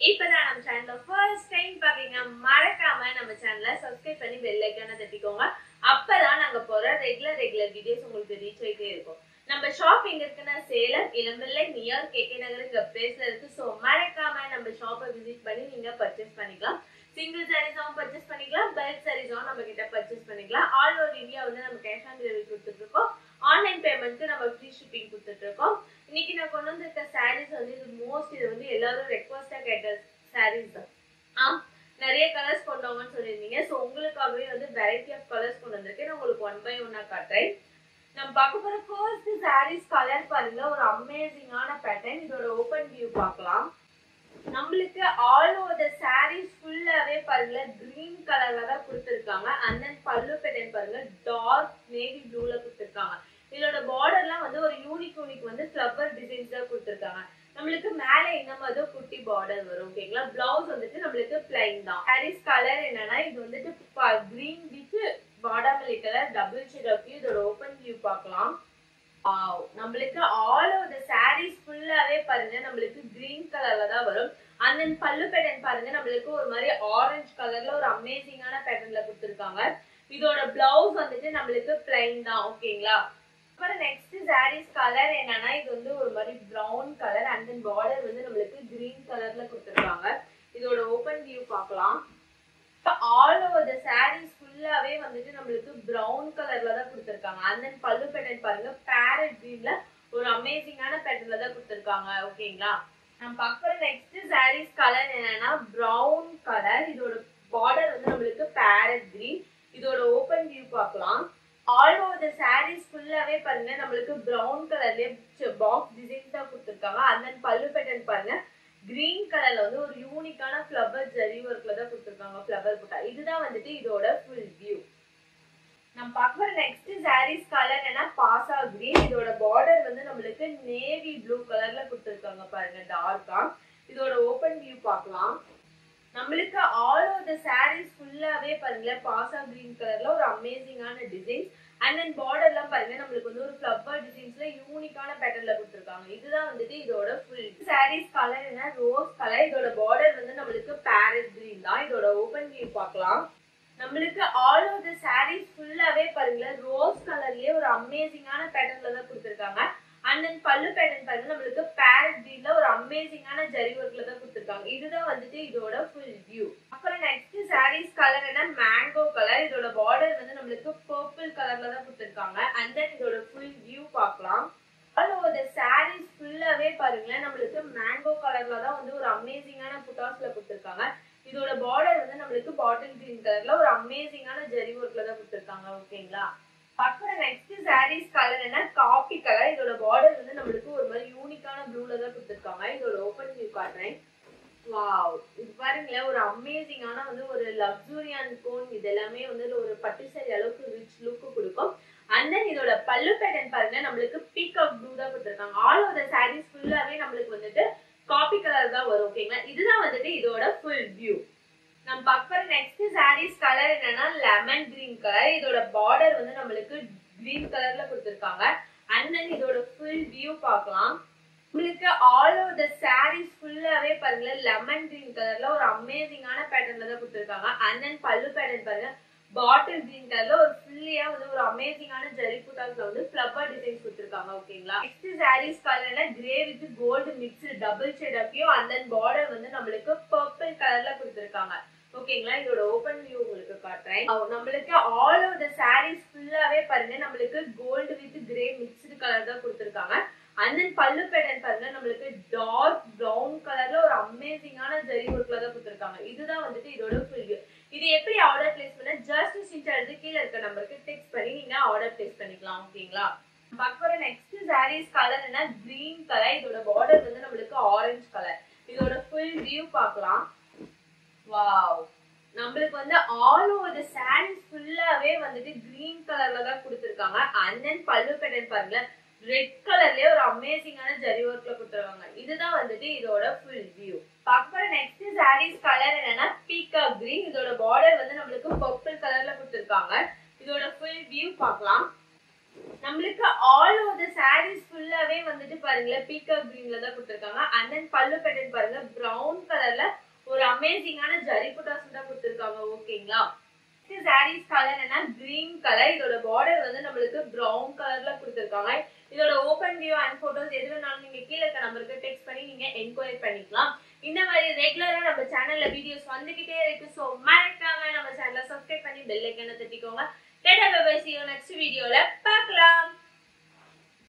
இப்பதான் நம்ம சேனல்ல ஃபர்ஸ்ட் டைம் பாக்கீங்க மறக்காம நம்ம சேனலை சப்ஸ்கிரைப் பண்ணி பெல் ஐகானை தட்டிக்கோங்க. அப்பதான் நாங்க போற ரெகுலர் வீடியோஸ் உங்களுக்கு ரீச் ஆயிட்டே இருக்கும். நம்ம ஷாப் எங்க இருக்குன்னா சேலம் இளம்பிள்ளை நியர் கேகே நகர் பிளேஸ்ல இருக்கு. சோ மறக்காம நம்ம ஷாப்பை விசிட் பண்ணி நீங்க பர்ச்சேஸ் பண்ணிக்கலாம். சிங்கிள் சாரீஸாவும் பர்ச்சேஸ் பண்ணிக்கலாம், பல்க் சாரீஸாவும் நம்ம கிட்ட பர்ச்சேஸ் பண்ணிக்கலாம். ஆல் ஓவர் இந்தியா வந்து நம்ம கேஷ் ஆன் டெலிவரி கொடுத்துட்டு இருக்கோம். ஆன்லைன் பேமெண்ட்க்கு நம்ம ஃப்ரீ ஷிப்பிங் கொடுத்துட்டு இருக்கோம். இன்னைக்கு நான் கொண்டு வந்திருக்க சாரீஸ் வந்து இது வந்து எல்லாரும் ரெக்வஸ்டா கேட்ட சாரீஸ் தான். நிறைய கலர்ஸ் கொண்டு வாங்கன்னு சொல்லியிருந்தீங்க. ஸோ உங்களுக்காகவே வந்து வெரைட்டி ஆஃப் கலர்ஸ் கொண்டு வந்திருக்கேன். நான் உங்களுக்கு 1 by 1 காட்டுறேன். நம்ம பார்க்க போற ஃபர்ஸ்ட் சாரீஸ் கலர் பாருங்க, ஒரு அமேசிங்கான பேட்டர்ன். இதோட ஓபன் வியூ பார்க்கலாம். நம்மளுக்கு ஆல் ஓவர் தி சாரீஸ் ஃபுல்லாவே பாருங்க கிரீன் கலர்ல தான் கொடுத்திருக்காங்க. அண்ட் தென் பல்லு பேட்டர்ன் பாருங்க டார்க் நேவி ப்ளூல கொடுத்திருக்காங்க. இதோட பார்டர்லாம் வந்து ஒரு யூனிக் வந்து ஃப்ளவர் டிசைன்ஸ் தான் கொடுத்திருக்காங்க. நம்மளுக்கு மேல இந்த மாதிரி குட்டி பார்டர் வரும். ஓகேங்களா? பிளவுஸ் வந்துட்டு நம்மளுக்கு பிளைன் தான். சாரீஸ் கலர் என்னன்னா இது வந்துட்டு கிரீன் வித் பாடாமல்லி colour double shade of view. இதோட ஓபன் வியூ பார்க்கலாம். நம்மளுக்கு ஆல் ஓவர் தி சாரீஸ் ஃபுல்லாவே பாருங்க நம்மளுக்கு கிரீன் கலர்ல தான் வரும். அண்ட் தென் பல்லு பேட்டர்ன் பாருங்க நம்மளுக்கு ஒரு மாதிரி ஆரஞ்சு கலர்ல ஒரு அமேசிங்கான பேட்டர்ன்ல கொடுத்திருக்காங்க. இதோட பிளவுஸ் வந்துட்டு நம்மளுக்கு பிளைன் தான். ஓகேங்களா? அப்புறம் நெக்ஸ்ட் சாரீஸ் கலர் என்னன்னா இது வந்து ஒரு மாதிரி brown colour and then border வந்து நம்மளுக்கு கிரீன் கலர்ல கொடுத்திருக்காங்க. இதோட ஓபன் வியூ பார்க்கலாம். ஆல் ஓவர் தி சாரீஸ் ஃபுல்லாவே வந்துட்டு நம்மளுக்கு பிரவுன் கலர்ல தான் கொடுத்திருக்காங்க. அண்ட் தென் பல்லு பேட்டர்ன் பாருங்க பேரட் கிரீன்ல ஒரு அமேசிங்கான பேட்டர்ன்ல தான் கொடுத்திருக்காங்க. ஓகேங்களா? நம்ம பார்க்குற நெக்ஸ்ட் சாரீஸ் கலர் என்னன்னா பிரவுன் கலர். இதோட பார்டர் வந்து நம்மளுக்கு பேரட் கிரீன். இதோட ஓபன் வியூ பார்க்கலாம். ஆல் ஓவர் தி சாரீஸ் ஃபுல்லாவே பாருங்க நம்மளுக்கு பிரவுன் கலர்லயே பாக்ஸ் டிசைன்ஸ் தான் கொடுத்திருக்காங்க. அண்ட் தென் பல்லு பேட்டர்ன் பாருங்க கிரீன் கலர்ல வந்து ஒரு யூனிக்கான ஃப்ளவர் ஜரி ஒர்க்ல தான் கொடுத்திருக்காங்க. ஃப்ளவர் புட்டா இதுதான் வந்துட்டு இதோட ஃபுல் வியூ. நம்ம பார்க்குற நெக்ஸ்ட் சாரீஸ் கலர் என்ன பாசா கிரீன். இதோட பார்டர் வந்து நம்மளுக்கு நேவி ப்ளூ கலர்ல கொடுத்திருக்காங்க பாருங்க டார்க்கா. இதோட ஓபன் வியூ பார்க்கலாம். நம்மளுக்கு ஆல் ஓவர் தி சாரீஸ் ஃபுல்லாவே பாருங்க பாசா கிரீன் கலர்ல ஒரு அமேசிங்கான டிசைன்ஸ் அண்ட் தென் பார்டர்லாம் பாருங்க நம்மளுக்கு வந்து ஒரு ஃப்ளவர் டிசைன்ஸ்ல யூனிக்கான பேட்டர்ன்ல கொடுத்திருக்காங்க. இதுதான் வந்துட்டு இதோட ஃபுல் சாரீஸ் கலர் என்ன ரோஸ் கலர். இதோட பார்டர் வந்து நம்மளுக்கு பேரட் கிரீன் தான். இதோட ஓபன் வியூ பார்க்கலாம். நம்மளுக்கு ஆல் ஓவர் தி சாரீஸ் ஃபுல்லாவே பாருங்க ரோஸ் கலர்லயே ஒரு அமேசிங்கான பேட்டர்ன்ல தான் கொடுத்திருக்காங்க. அண்ட் தென் பல்லு பேட்டர்ன் பாருங்க நம்மளுக்கு பேரட் கிரீன்ல ஒரு அமேசிங்கான ஜரி ஒர்க்ல தான் கொடுத்திருக்காங்க. இதுதான் வந்துட்டு இதோட ஃபுல் வியூ. அப்புறம் நெக்ஸ்ட் சாரீஸ் கலர் என்ன மேங்கோ கலர். இதோட பார்டர் வந்து நம்மளுக்கு பர்பிள் கலர்ல தான் கொடுத்திருக்காங்க. அண்ட் தென் இதோட ஃபுல் வியூ பார்க்கலாம். ஆல் ஓவர் தி சாரீஸ் ஃபுல்லாவே பாருங்க நம்மளுக்கு மேங்கோ கலர்ல தான் வந்து ஒரு அமேசிங்கான புட்டாஸ்ல கொடுத்திருக்காங்க. இதோட பார்டர் வந்து நம்மளுக்கு பாட்டில் கிரீன் கலர்ல ஒரு அமேசிங்கான ஜரி ஒர்க்ல தான் கொடுத்திருக்காங்க. ஓகேங்களா? அப்புறம் நெக்ஸ்ட் சாரீஸ் கலர் என்ன காபி கலர். இதோட பார்டர் வந்து நம்மளுக்கு ஒரு மாதிரி யூனிக்கான ப்ளூல தான் கொடுத்திருக்காங்க. இதோட ஓபன் வியூ காட்டுறேன். வாவ், இது பாருங்களேன் ஒரு அமேசிங்கான வந்து ஒரு லக்ஸூரியான கோன். இது எல்லாமே வந்து ஒரு பட்டு சாரி அளவுக்கு ரிச் லுக் கொடுக்கும். அண்ட் தென் இதோட பல்லு பேட்டர்ன் பாருங்க நம்மளுக்கு பீகாக் ப்ளூ தான் கொடுத்திருக்காங்க. ஆல் ஓவர் தி சாரீஸ் ஃபுல்லாவே நம்மளுக்கு வந்துட்டு காபி கலர் தான் வரும். ஓகேங்களா? இதுதான் வந்துட்டு இதோட ஃபுல் வியூ. நம்ம பார்க்குற நெக்ஸ்ட் சாரீஸ் கலர் என்னன்னா லெமன் கிரீன் கலர். இதோட பார்டர் வந்து நம்மளுக்கு கிரீன் கலர்ல கொடுத்திருக்காங்க. அண்ட் தென் இதோட ஃபுல் வியூ பார்க்கலாம். உங்களுக்கு ஆல் ஓவர் தி சாரீஸ் ஃபுல்லாவே பாருங்க லெமன் கிரீன் கலர்ல ஒரு அமேசிங்கான பேட்டர்ன்ல தான் கொடுத்திருக்காங்க. அண்ட் தென் பல்லு பேட்டர்ன் பாருங்க பாட்டில் கிரீன் கலர்ல ஒரு ஃபுல்லியா வந்து ஒரு அமேசிங்கான ஜரி புட்டாஸ்ல வந்து ஃப்ளவர் டிசைன்ஸ் கொடுத்திருக்காங்க. ஓகேங்களா? நெக்ஸ்ட் சாரீஸ் கலர்ல grey with gold mixed double shade of view. And then border வந்து நம்மளுக்கு பர்பிள் கலர்ல கொடுத்திருக்காங்க. ஓகேங்களா? இதோட ஓபன் வியூ உங்களுக்கு காட்டுறேன். நம்மளுக்கு ஆல் ஓவர் தி சாரீஸ் ஃபுல்லாவே பாருங்க நம்மளுக்கு gold with grey mixed colour தான் கொடுத்திருக்காங்க. அண்ட் தென் பல்லு பேட்டர்ன் பாருங்க நம்மளுக்கு டார்க் பிரவுன் கலர்ல ஒரு அமேசிங்கான ஜரி ஒர்க்ல தான் கொடுத்திருக்காங்க. இதுதான் வந்துட்டு இதோட ஃபுல் வியூ. இது எப்படி ஆர்டர் பிளேஸ் பண்ண ஜஸ்ட் ஸ்கிரீன்ஷாட் எடுத்து கீழ இருக்க நம்பருக்கு டெக்ஸ்ட் பண்ணி நீங்க ஆர்டர் பிளேஸ் பண்ணிக்கலாம். ஓகேங்களா? பார்க்குற நெக்ஸ்ட் சாரீஸ் கலர் என்ன கிரீன் கலர். இதோட பார்டர் வந்து நம்மளுக்கு ஆரஞ்சு கலர். இதோட ஃபுல் வியூ பார்க்கலாம். வாவ், நம்மளுக்கு வந்து ஆல் ஓவர் தி சாரீஸ் ஃபுல்லாவே வந்துட்டு கிரீன் கலர்ல தான் கொடுத்திருக்காங்க. அண்ட் தென் பல்லு பேட்டர்ன் பாருங்க ரெட் கலர்லயே ஒரு அமேசிங்கான ஜரி ஒர்க்ல கொடுத்திருக்காங்க. இதுதான் வந்துட்டு இதோட ஃபுல் வியூ. பார்க்குற நெக்ஸ்ட் சாரீஸ் கலர் என்னன்னா பீகாக் கிரீன். இதோட பார்டர் வந்து நம்மளுக்கு பர்பிள் கலர்ல கொடுத்திருக்காங்க. இதோட ஃபுல் வியூ பார்க்கலாம். நம்மளுக்கு ஆல் ஓவர் தி சாரீஸ் ஃபுல்லாவே வந்துட்டு பாருங்க பீகாக் கிரீன்ல தான் கொடுத்திருக்காங்க. அண்ட் தென் பல்லு பேட்டர்ன் பாருங்க பிரவுன் கலர்ல ஒரு அமேசிங்கான ஜரி புட்டாஸ் தான் கொடுத்திருக்காங்க. ஓகேங்களா? சாரீஸ் கலர் என்ன கிரீன் கலர். இதோட பார்டர் வந்து நம்மளுக்கு பிரவுன் கலர்ல கொடுத்திருக்காங்க. இதோட ஓபன் வியூ அண்ட் போட்டோஸ் எது வேணாலும் நீங்க கீழே இருக்க நம்பருக்கு டெக்ஸ்ட் பண்ணி நீங்க என்கொயரி பண்ணிக்கலாம். இந்த மாதிரி ரெகுலரா நம்ம சேனல்ல வீடியோஸ் வந்துகிட்டே இருக்கு. சோ மறக்காம நம்ம சேனலை சப்ஸ்கிரைப் பண்ணி பெல் ஐகானை தட்டிக்கோங்க. டேட்டா bye bye, see you next வீடியோல பார்க்கலாம்.